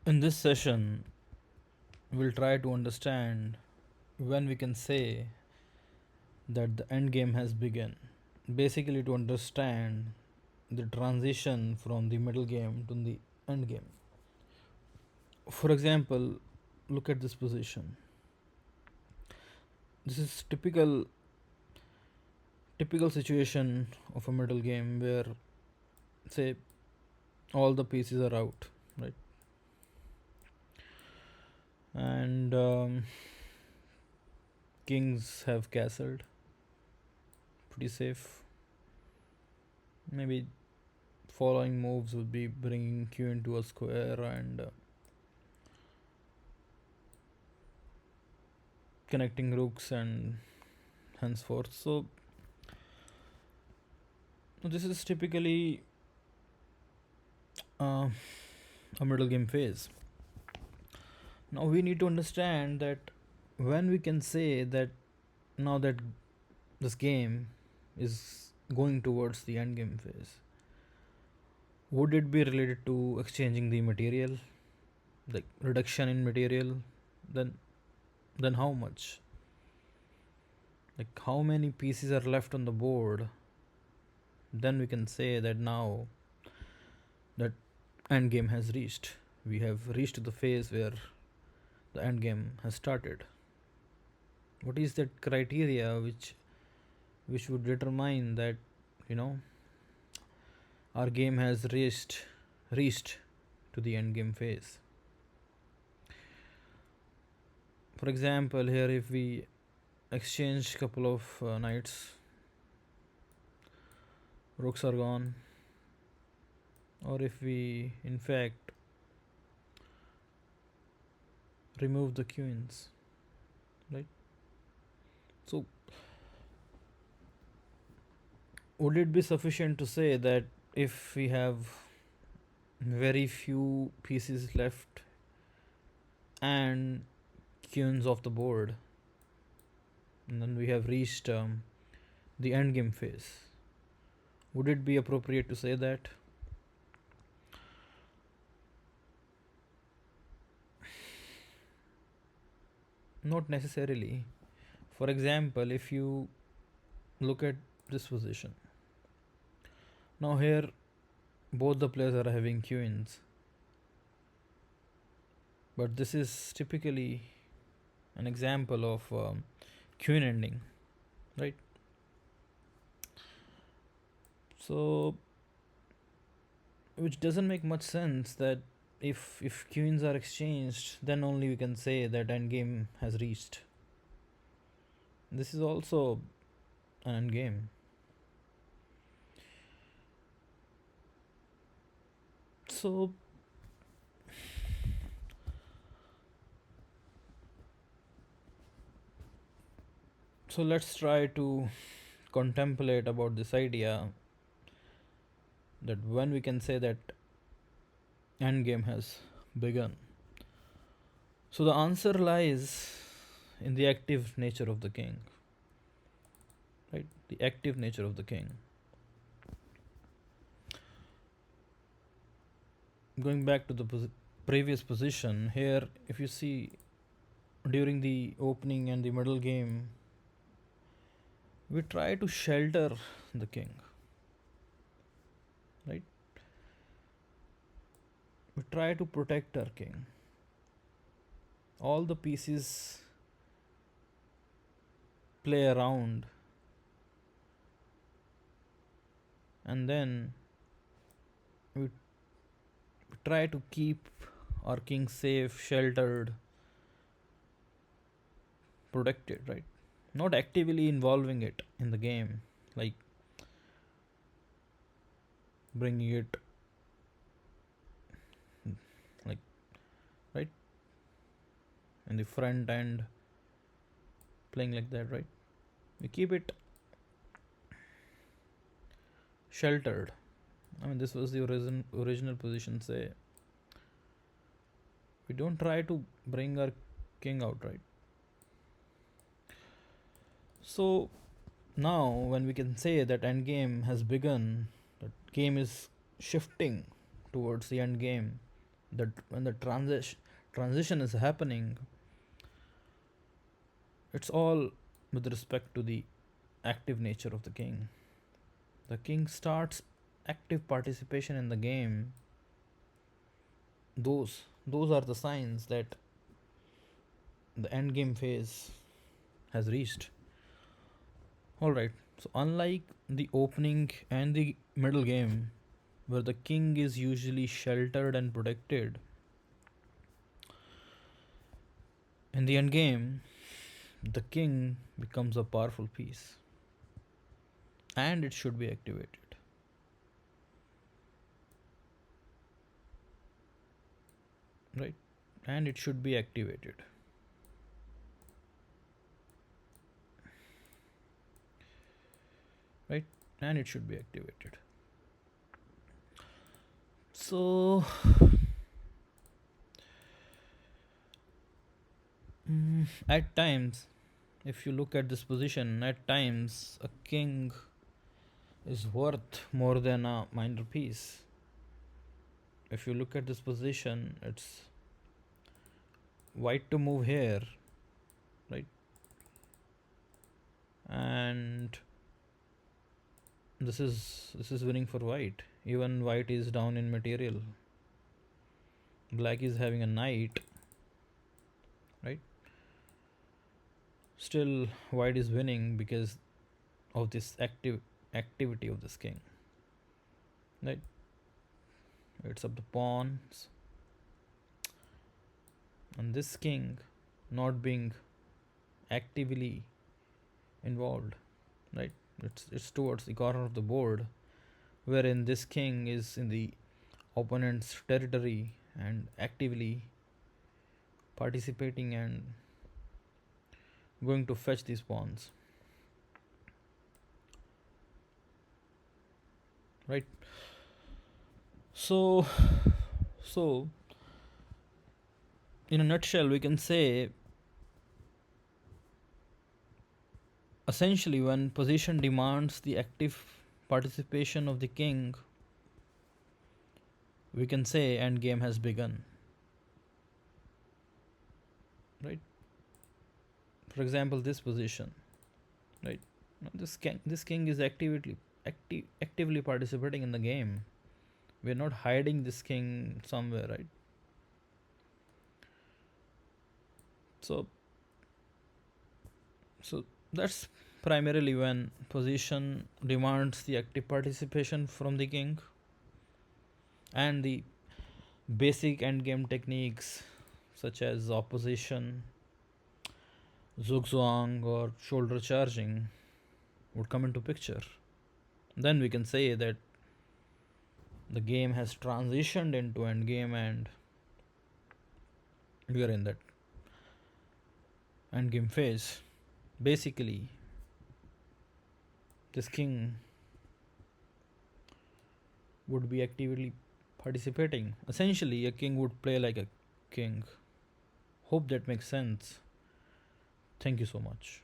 In this session, we'll try to understand when we can say that the end game has begun. Basically, to understand the transition from the middle game to the end game. For example, look at this position. This is typical situation of a middle game where, say, all the pieces are out, right? And kings have castled, pretty safe. Maybe following moves would be bringing q into a square and connecting rooks and henceforth. So this is typically uh, a middle game phase. Now we need to understand that when we can say that now that this game is going towards the end game phase, would it be related to exchanging the material, like reduction in material? Then then how much? Like how many pieces are left on the board? Then we can say that now that end game has reached. We have reached the phase where the end game has started. What is that criteria which would determine that you know our game has reached to the end game phase? For example, here if we exchange couple of knights, rooks are gone, or if we in fact remove the queens, right? So would it be sufficient to say that if we have very few pieces left and queens off the board, and then we have reached the end game phase? Would it be appropriate to say that? Not necessarily. For example, if you look at this position, now here both the players are having queens, but this is typically an example of queen ending, right? So, which doesn't make much sense that if queens are exchanged, then only we can say that endgame has reached. This is also an endgame. So so let's try to contemplate about this idea that when we can say that endgame has begun. So the answer lies in the active nature of the king, right? The active nature of the king. Going back to the previous position, here if you see during the opening and the middle game, we try to shelter the king, right? We try to protect our king. All the pieces play around, and then we try to keep our king safe, sheltered, protected, right? Not actively involving it in the game, like bringing it, like, right, in the front and playing like that, right? We keep it sheltered. I mean, this was the original position. Say, we don't try to bring our king out, right? So now, when we can say that end game has begun, that game is shifting towards the end game, That when the transition is happening, it's all with respect to the active nature of the king. The king starts active participation in the game. Those are the signs that the end game phase has reached. All right. So unlike the opening and the middle game, where the king is usually sheltered and protected, in the end game, the king becomes a powerful piece, and it should be activated. Right? And it should be activated. Right? And it should be activated. So, at times, if you look at this position, at times a king is worth more than a minor piece. If you look at this position, it's white to move here, right? And this is winning for white. Even white is down in material. Black is having a knight, right? Still, white is winning because of this activity of this king, right? It's up the pawns, and this king not being actively involved, right? It's towards the corner of the board, wherein this king is in the opponent's territory and actively participating and going to fetch these pawns, right? So, so in a nutshell, we can say essentially when position demands the active participation of the king, we can say endgame has begun, right? For example, this position, right? Now this king is actively participating in the game. We're not hiding this king somewhere, right? So so that's primarily when position demands the active participation from the king, and the basic endgame techniques such as opposition, zugzwang, or shoulder charging would come into picture. Then we can say that the game has transitioned into endgame and we are in that endgame phase. Basically, this king would be actively participating. Essentially, a king would play like a king. Hope that makes sense. Thank you so much.